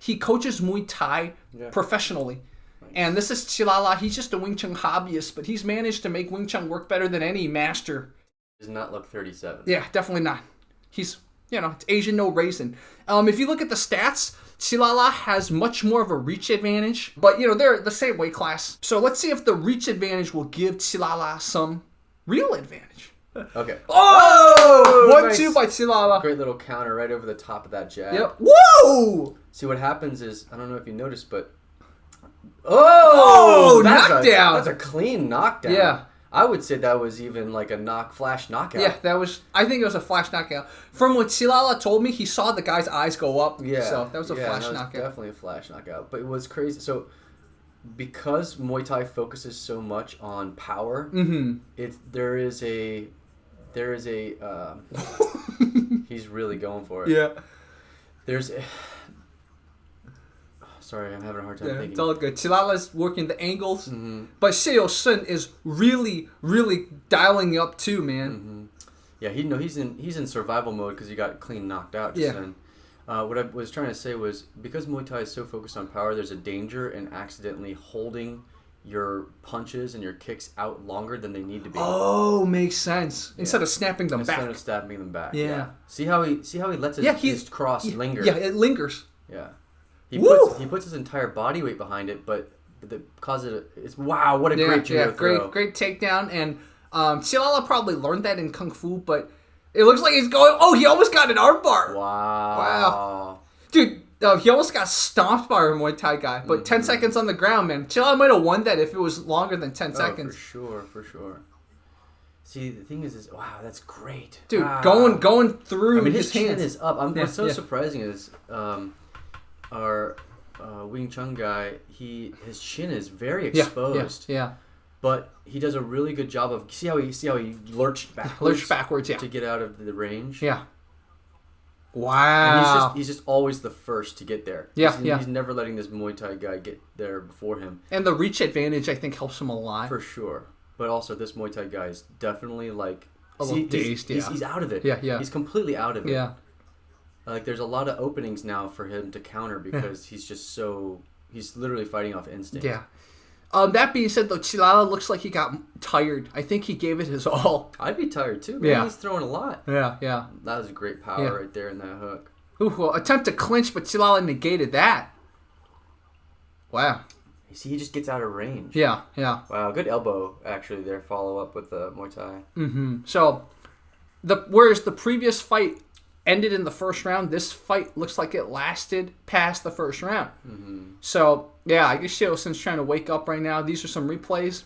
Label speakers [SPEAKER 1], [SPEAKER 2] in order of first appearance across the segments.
[SPEAKER 1] he coaches Muay Thai professionally. Nice. And this is Qilala. He's just a Wing Chun hobbyist, but he's managed to make Wing Chun work better than any master.
[SPEAKER 2] Does not look 37.
[SPEAKER 1] Yeah, definitely not. He's, it's Asian, no raisin. If you look at the stats, Qilala has much more of a reach advantage, but they're the same weight class. So let's see if the reach advantage will give Qilala some real advantage.
[SPEAKER 2] Okay.
[SPEAKER 1] Oh! 1-2 by Qilala.
[SPEAKER 2] Great little counter right over the top of that jab.
[SPEAKER 1] Yep. Whoa!
[SPEAKER 2] See what happens is, I don't know if you noticed, but knockdown. That's a clean knockdown.
[SPEAKER 1] Yeah.
[SPEAKER 2] I would say that was even like a flash knockout.
[SPEAKER 1] Yeah, I think it was a flash knockout. From what Qilala told me, he saw the guy's eyes go up.
[SPEAKER 2] Yeah.
[SPEAKER 1] So that was a flash knockout.
[SPEAKER 2] Definitely a flash knockout. But it was crazy. So because Muay Thai focuses so much on power, there is a he's really going for it.
[SPEAKER 1] Yeah.
[SPEAKER 2] Sorry, I'm having a hard time thinking.
[SPEAKER 1] It's all good. Qilala's working the angles, but Xiaodong is really, really dialing up too, man.
[SPEAKER 2] Yeah, he's in survival mode because he got clean knocked out just then. What I was trying to say was, because Muay Thai is so focused on power, there's a danger in accidentally holding your punches and your kicks out longer than they need to be.
[SPEAKER 1] Oh, makes sense. Instead of snapping them back.
[SPEAKER 2] Instead of snapping them back.
[SPEAKER 1] Yeah.
[SPEAKER 2] See how he lets his cross linger.
[SPEAKER 1] Yeah, it lingers.
[SPEAKER 2] Yeah. He puts his entire body weight behind it, but wow, what a great judo throw.
[SPEAKER 1] Great takedown, and Qilala probably learned that in Kung Fu, but it looks like he's going, he almost got an armbar.
[SPEAKER 2] Wow.
[SPEAKER 1] Dude, he almost got stomped by a Muay Thai guy, but 10 seconds on the ground, man. Qilala might have won that if it was longer than 10 seconds.
[SPEAKER 2] For sure. See, the thing is wow, that's great.
[SPEAKER 1] Dude,
[SPEAKER 2] wow.
[SPEAKER 1] going through
[SPEAKER 2] his chin
[SPEAKER 1] hands.
[SPEAKER 2] is up. What's so surprising is our Wing Chun guy, his chin is very exposed.
[SPEAKER 1] Yeah.
[SPEAKER 2] But he does a really good job of see how he lurched backwards.
[SPEAKER 1] Yeah.
[SPEAKER 2] To get out of the range.
[SPEAKER 1] Yeah. Wow.
[SPEAKER 2] And he's just always the first to get there. He's never letting this Muay Thai guy get there before him.
[SPEAKER 1] And the reach advantage, I think, helps him a lot.
[SPEAKER 2] For sure. But also, this Muay Thai guy is definitely like
[SPEAKER 1] a little dazed.
[SPEAKER 2] He's out of it.
[SPEAKER 1] Yeah.
[SPEAKER 2] He's completely out of it.
[SPEAKER 1] Yeah.
[SPEAKER 2] Like, there's a lot of openings now for him to counter because he's literally fighting off instinct.
[SPEAKER 1] Yeah. That being said, though, Qilala looks like he got tired. I think he gave it his all.
[SPEAKER 2] I'd be tired, too. Man. He's throwing a lot.
[SPEAKER 1] Yeah.
[SPEAKER 2] That was great power right there in that hook.
[SPEAKER 1] Ooh, attempt to clinch, but Qilala negated that. Wow.
[SPEAKER 2] You see, he just gets out of range.
[SPEAKER 1] Yeah.
[SPEAKER 2] Wow, good elbow, actually, there. Follow up with the Muay Thai.
[SPEAKER 1] So, whereas the previous fight ended in the first round, this fight looks like it lasted past the first round. So, I guess Xiaodong's trying to wake up right now. These are some replays.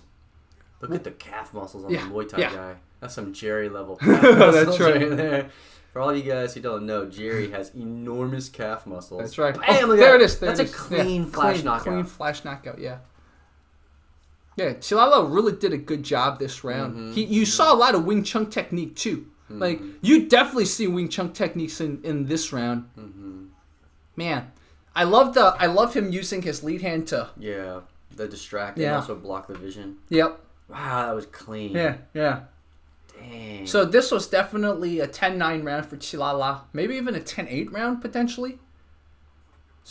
[SPEAKER 2] Look at the calf muscles on the Muay Thai guy. That's some Jerry level calf
[SPEAKER 1] That's right.
[SPEAKER 2] There. For all you guys who don't know, Jerry has enormous calf muscles.
[SPEAKER 1] That's right.
[SPEAKER 2] Bam, look
[SPEAKER 1] there
[SPEAKER 2] at
[SPEAKER 1] it is.
[SPEAKER 2] That's a clean flash knockout.
[SPEAKER 1] Clean flash knockout, yeah. Yeah, Qilala really did a good job this round. You saw a lot of Wing Chun technique, too. Like, you definitely see Wing Chun techniques in this round. Man, I love him using his lead hand to...
[SPEAKER 2] Yeah, the distract and also block the vision.
[SPEAKER 1] Yep.
[SPEAKER 2] Wow, that was clean.
[SPEAKER 1] Yeah.
[SPEAKER 2] Dang.
[SPEAKER 1] So this was definitely a 10-9 round for Qilala. Maybe even a 10-8 round, potentially.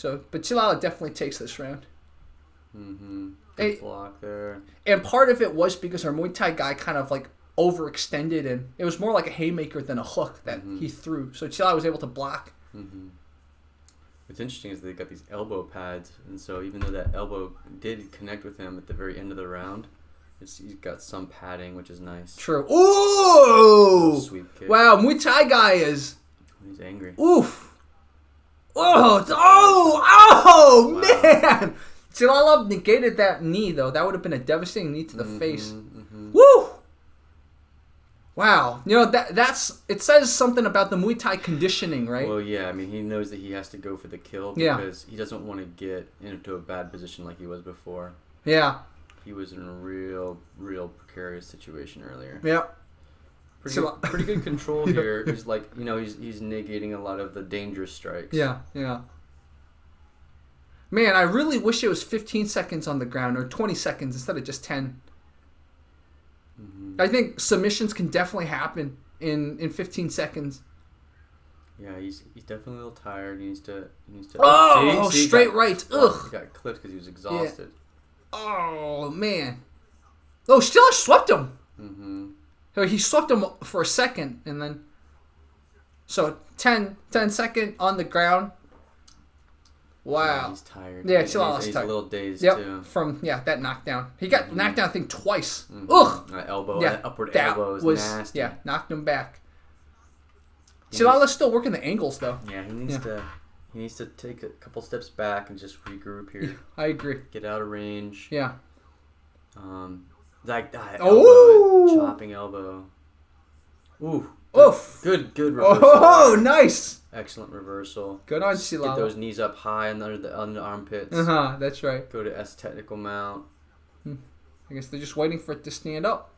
[SPEAKER 1] But Qilala definitely takes this round.
[SPEAKER 2] Good block there.
[SPEAKER 1] And part of it was because our Muay Thai guy kind of like overextended, and it was more like a haymaker than a hook that he threw. So Qilala was able to block.
[SPEAKER 2] What's interesting is they got these elbow pads, and so even though that elbow did connect with him at the very end of the round, he's got some padding, which is nice.
[SPEAKER 1] True. Ooh!
[SPEAKER 2] Sweep kick.
[SPEAKER 1] Wow, Muay Thai guy is...
[SPEAKER 2] He's angry.
[SPEAKER 1] Oof! Oh,
[SPEAKER 2] Wow.
[SPEAKER 1] Man! Qilala negated that knee, though. That would have been a devastating knee to the face. Woo! Wow. It says something about the Muay Thai conditioning, right?
[SPEAKER 2] Well, yeah. I mean, he knows that he has to go for the kill because he doesn't want to get into a bad position like he was before.
[SPEAKER 1] Yeah.
[SPEAKER 2] He was in a real precarious situation earlier.
[SPEAKER 1] Yeah.
[SPEAKER 2] Pretty good control here. He's like, he's negating a lot of the dangerous strikes.
[SPEAKER 1] Yeah. Man, I really wish it was 15 seconds on the ground or 20 seconds instead of just 10. I think submissions can definitely happen in 15 seconds.
[SPEAKER 2] Yeah, he's definitely a little tired. He needs to.
[SPEAKER 1] Oh, straight right. Ugh.
[SPEAKER 2] He got clipped because he was exhausted.
[SPEAKER 1] Yeah. Oh man. Oh, Steeler swept him. So he swept him for a second, and then. So 10 second on the ground. Wow.
[SPEAKER 2] Yeah, he's tired.
[SPEAKER 1] Yeah,
[SPEAKER 2] he's
[SPEAKER 1] tired.
[SPEAKER 2] a little dazed too.
[SPEAKER 1] From that knockdown. He got knocked down, I think, twice. Ugh.
[SPEAKER 2] Upward elbow was nasty.
[SPEAKER 1] Yeah, knocked him back. Silala's still working the angles though.
[SPEAKER 2] Yeah, he needs to take a couple steps back and just regroup here.
[SPEAKER 1] Yeah, I agree.
[SPEAKER 2] Get out of range.
[SPEAKER 1] Yeah.
[SPEAKER 2] Like that elbow, chopping elbow. Ooh.
[SPEAKER 1] Oof.
[SPEAKER 2] Good reversal.
[SPEAKER 1] Oh, nice.
[SPEAKER 2] Excellent reversal.
[SPEAKER 1] Good on Silala.
[SPEAKER 2] Get those knees up high and under the armpits.
[SPEAKER 1] That's right.
[SPEAKER 2] Go to S technical mount.
[SPEAKER 1] I guess they're just waiting for it to stand up.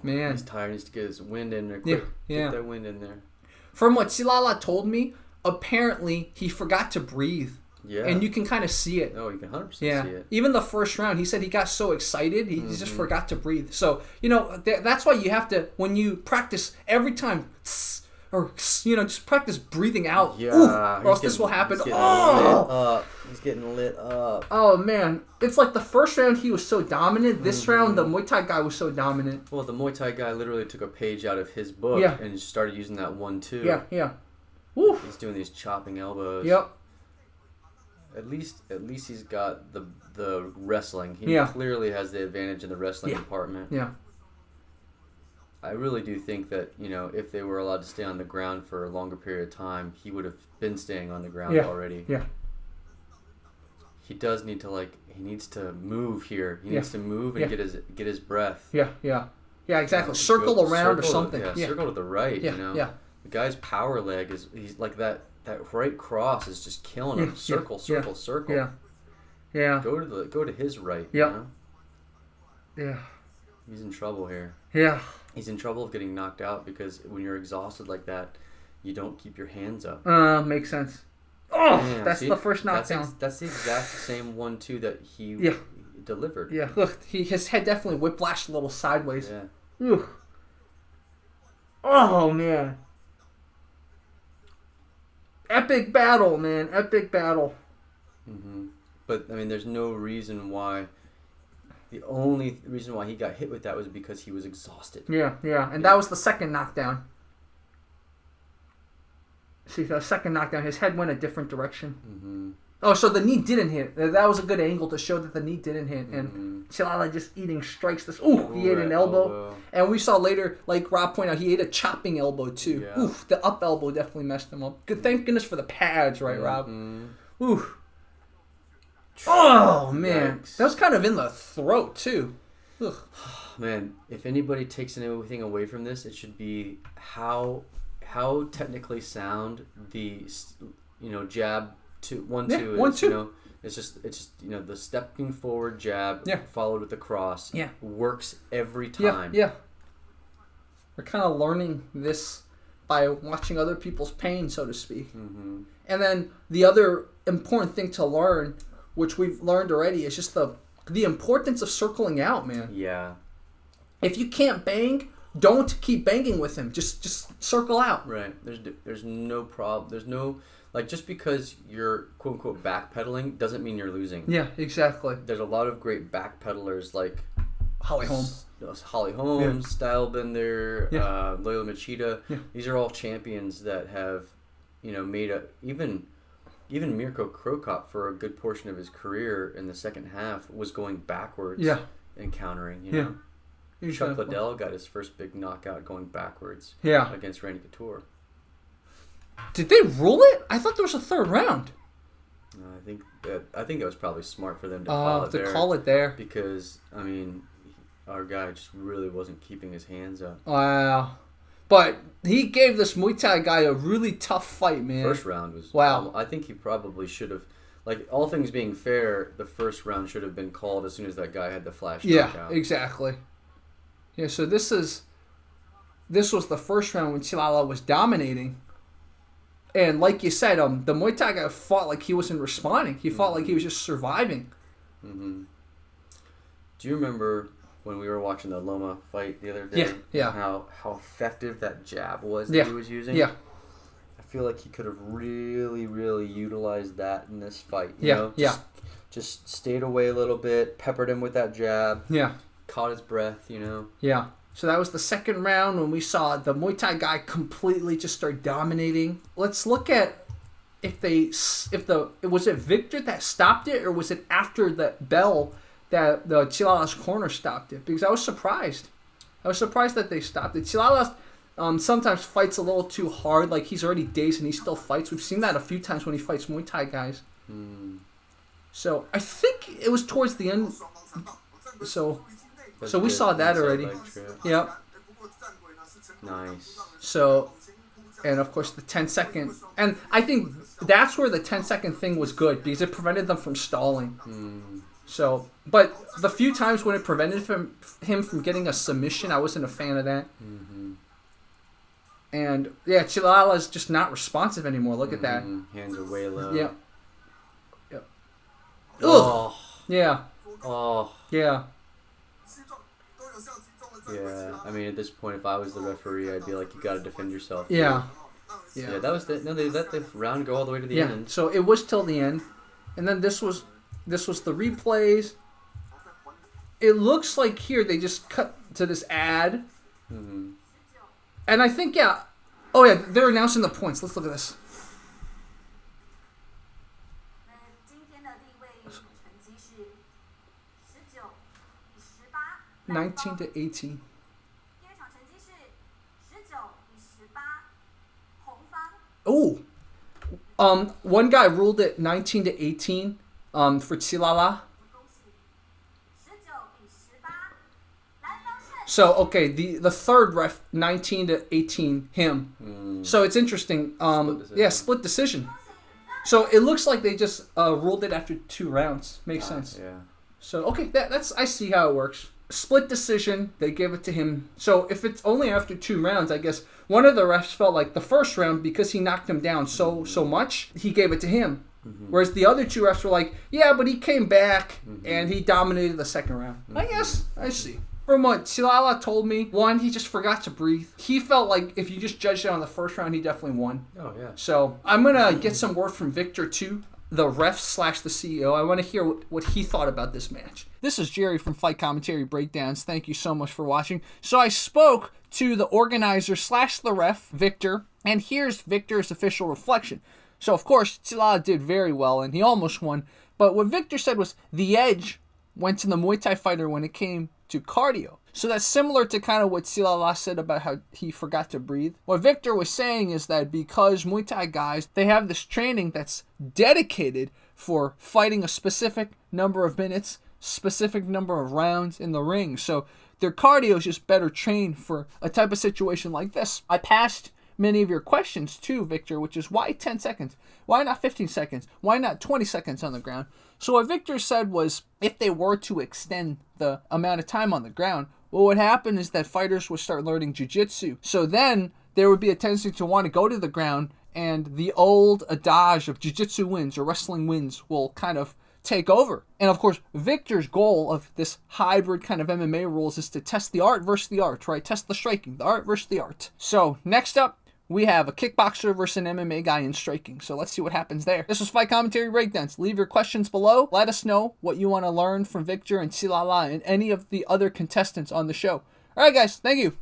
[SPEAKER 1] Man.
[SPEAKER 2] He's tired. He needs to get his wind in there quick.
[SPEAKER 1] Yeah.
[SPEAKER 2] Get that wind in there.
[SPEAKER 1] From what Silala told me, apparently he forgot to breathe.
[SPEAKER 2] Yeah.
[SPEAKER 1] And you can kind of see it.
[SPEAKER 2] No, you can 100% see it.
[SPEAKER 1] Even the first round, he said he got so excited, he just forgot to breathe. So, that's why you have to, when you practice every time, just practice breathing out.
[SPEAKER 2] Yeah.
[SPEAKER 1] Or else this will happen.
[SPEAKER 2] He's getting lit up.
[SPEAKER 1] Oh, man. It's like the first round he was so dominant. This round, the Muay Thai guy was so dominant.
[SPEAKER 2] Well, the Muay Thai guy literally took a page out of his book and started using that 1-2.
[SPEAKER 1] Yeah. Woo.
[SPEAKER 2] He's doing these chopping elbows.
[SPEAKER 1] Yep.
[SPEAKER 2] At least he's got the wrestling. He clearly has the advantage in the wrestling department.
[SPEAKER 1] Yeah.
[SPEAKER 2] I really do think that, if they were allowed to stay on the ground for a longer period of time, he would have been staying on the ground already.
[SPEAKER 1] Yeah.
[SPEAKER 2] He does need to he needs to move here. He needs to move and get his breath.
[SPEAKER 1] Yeah. Yeah, exactly. Circle around or something.
[SPEAKER 2] Circle to the right,
[SPEAKER 1] Yeah.
[SPEAKER 2] The guy's power leg he's like that right cross is just killing him. Circle. Yeah. Go to his right.
[SPEAKER 1] Yeah. Yeah.
[SPEAKER 2] He's in trouble here.
[SPEAKER 1] Yeah.
[SPEAKER 2] He's in trouble of getting knocked out because when you're exhausted like that, you don't keep your hands up.
[SPEAKER 1] Makes sense. Oh, that's the first knockdown.
[SPEAKER 2] That's the exact same 1-2 that he delivered.
[SPEAKER 1] Yeah, look, his head definitely whiplashed a little sideways.
[SPEAKER 2] Yeah.
[SPEAKER 1] Ugh. Oh, man. Epic battle, man. Epic battle.
[SPEAKER 2] But, there's no reason why. The only reason why he got hit with that was because he was exhausted.
[SPEAKER 1] Yeah. And that was the second knockdown. See, the second knockdown, his head went a different direction. Oh, so the knee didn't hit. That was a good angle to show that the knee didn't hit. And Silala just eating strikes. He ate an elbow. And we saw later, like Rob pointed out, he ate a chopping elbow too. Yeah. Oof, the up elbow definitely messed him up. Good, thank goodness for the pads, right, Rob? Oof. Oh, man. Yikes. That was kind of in the throat, too. Ugh.
[SPEAKER 2] Man, if anybody takes anything away from this, it should be how technically sound the jab 1-2 is.
[SPEAKER 1] 1-2.
[SPEAKER 2] It's just the stepping forward jab followed with the cross works every time.
[SPEAKER 1] Yeah. We're kind of learning this by watching other people's pain, so to speak. And then the other important thing to learn, which we've learned already, is just the importance of circling out, man.
[SPEAKER 2] Yeah.
[SPEAKER 1] If you can't bang, don't keep banging with him. Just circle out.
[SPEAKER 2] Right. There's no problem. There's no just because you're quote unquote backpedaling doesn't mean you're losing.
[SPEAKER 1] Yeah, exactly.
[SPEAKER 2] There's a lot of great backpedalers like
[SPEAKER 1] Holly Holm,
[SPEAKER 2] Stylebender, Loyola Machida. Yeah. These are all champions that have, made even Mirko Krokop for a good portion of his career in the second half was going backwards and countering, you know. Exactly. Chuck Liddell got his first big knockout going backwards against Randy Couture.
[SPEAKER 1] Did they rule it? I thought there was a third round.
[SPEAKER 2] I think that was probably smart for them to
[SPEAKER 1] call it there.
[SPEAKER 2] Because, our guy just really wasn't keeping his hands up.
[SPEAKER 1] Wow. But he gave this Muay Thai guy a really tough fight, man.
[SPEAKER 2] First round was...
[SPEAKER 1] Wow.
[SPEAKER 2] I think he probably should have... all things being fair, the first round should have been called as soon as that guy had the flash knockout.
[SPEAKER 1] Yeah, exactly. Yeah, so this was the first round when Silala was dominating. And like you said, the Muay Thai guy fought like he wasn't responding. He fought like he was just surviving.
[SPEAKER 2] Do you remember when we were watching the Loma fight the other day?
[SPEAKER 1] Yeah.
[SPEAKER 2] How effective that jab was that he was using?
[SPEAKER 1] Yeah.
[SPEAKER 2] feel like he could have really, really utilized that in this fight. You know? Just stayed away a little bit, peppered him with that jab.
[SPEAKER 1] Yeah.
[SPEAKER 2] Caught his breath, you know. Yeah.
[SPEAKER 1] So that was the second round when we saw the Muay Thai guy completely just start dominating. Let's look at was it Victor that stopped it, or was it after that bell that the Chilala's corner stopped it? Because I was surprised. I was surprised that they stopped it. Chilala sometimes fights a little too hard, like he's already dazed and he still fights. We've seen that a few times when he fights Muay Thai guys. So I think it was towards the end. So we saw that already. Yep.
[SPEAKER 2] Nice.
[SPEAKER 1] So, and of course the 10-second, and I think that's where the 10-second thing was good because it prevented them from stalling. So, but the few times when it prevented him from getting a submission, I wasn't a fan of that. And yeah, Chilala's just not responsive anymore. Look at that.
[SPEAKER 2] Hands are way low.
[SPEAKER 1] Yep.
[SPEAKER 2] Oh.
[SPEAKER 1] Yeah.
[SPEAKER 2] Oh.
[SPEAKER 1] Yeah.
[SPEAKER 2] Yeah. I mean, at this point, if I was the referee, I'd be like, you got to defend yourself.
[SPEAKER 1] Yeah.
[SPEAKER 2] Yeah. That was the. No, they let the round go all the way to the end.
[SPEAKER 1] So it was till the end, and then this was the replays. It looks like here they just cut to this ad, and I think oh yeah, they're announcing the points. Let's look at this. 19-18. Oh, one guy ruled it 19-18 for Chilala. So okay, the third ref 19-18 him. So it's interesting. Split decision. So it looks like they just ruled it after 2 rounds. Makes sense.
[SPEAKER 2] Yeah.
[SPEAKER 1] So okay, that's I see how it works. Split decision. They gave it to him. So if it's only after 2 rounds, I guess one of the refs felt like the first round because he knocked him down so much, he gave it to him. Whereas the other 2 refs were like, yeah, but he came back and he dominated the second round. I guess I see. From what Chilala told me, 1, he just forgot to breathe. He felt like if you just judged it on the first round, he definitely won.
[SPEAKER 2] Oh, yeah.
[SPEAKER 1] So I'm going to get some word from Victor, too, the ref / the CEO. I want to hear what he thought about this match. This is Jerry from Fight Commentary Breakdowns. Thank you so much for watching. So I spoke to the organizer / the ref, Victor, and here's Victor's official reflection. So, of course, Chilala did very well, and he almost won. But what Victor said was the edge went to the Muay Thai fighter when it came to cardio. So that's similar to kind of what Chilala said about how he forgot to breathe. What Victor was saying is that because Muay Thai guys, they have this training that's dedicated for fighting a specific number of minutes, specific number of rounds in the ring. So their cardio is just better trained for a type of situation like this. I passed many of your questions too, Victor, which is why 10 seconds? Why not 15 seconds? Why not 20 seconds on the ground? So what Victor said was if they were to extend the amount of time on the ground, what would happen is that fighters would start learning jiu-jitsu. So then there would be a tendency to want to go to the ground, and the old adage of jiu-jitsu wins or wrestling wins will kind of take over. And of course, Victor's goal of this hybrid kind of MMA rules is to test the art versus the art, right? Test the striking, the art versus the art. So next up, we have a kickboxer versus an MMA guy in striking. So let's see what happens there. This was Fight Commentary Breakdowns. Leave your questions below. Let us know what you want to learn from Victor and Chilala and any of the other contestants on the show. All right, guys. Thank you.